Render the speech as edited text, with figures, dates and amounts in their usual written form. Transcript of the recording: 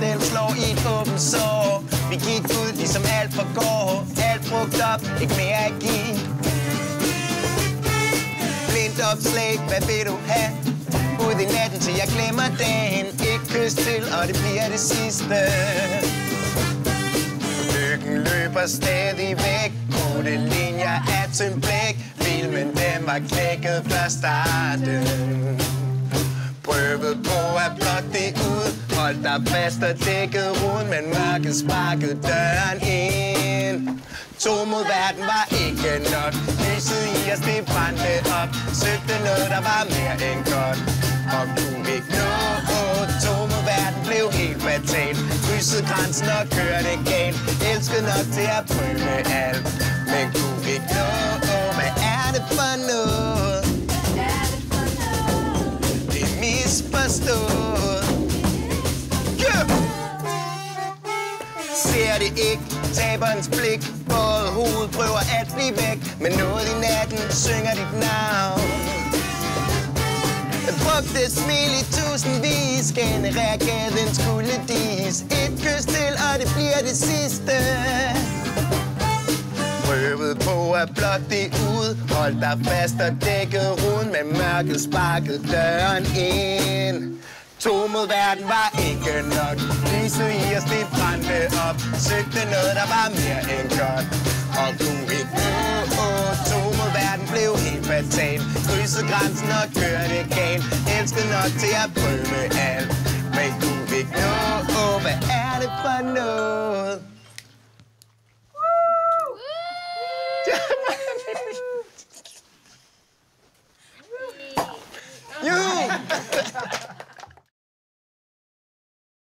den slår i et åbent sår. Vi gik ud ligesom alt forgår. Alt brugt op, ikke mere at give. Blindt opslag, hvad vil du have? Ud i natten til jeg glemmer dagen. Et kys til, og det bliver det sidste. Lykken løber stadig væk. Korte linjer er tyndt blæk. Filmen den var klækket fra starten. Prøvede på at blokke det ud. Hold dig fast og dækket ruden, men mørket sparkede døren ind. To mod verden var ikke nok. Lyset i os, det brændte op. Søgte noget, der var mere end godt. Og kunne ikke nå. To mod verden blev helt fatalt. Krydsede grænsen og kørte galt. Elskede nok til at prøve alt. Men kunne ikke nå. Hvad er det for noget? Det er misforstået. Ser det ikke, taberens blik. Både hovedet prøver at blive væk. Men noget i natten synger dit navn. Jeg brugte smil i tusindvis. Genererer gadens kulde dis. Et kys til, og det bliver det sidste. Prøvede på at blokke det ud. Hold dig fast og dækkede ruden. Men mørket sparkede døren ind. To mod verden var ikke nok. Lyset i os, det brændte op. Søgte noget, der var mere end godt. Og kunne ikke nå. To mod verden blev helt fatalt. Krydsede grænsen og kørte galt. Elskede nok til at prøve alt. Men kunne ikke nå. Hvad er det for noget? You!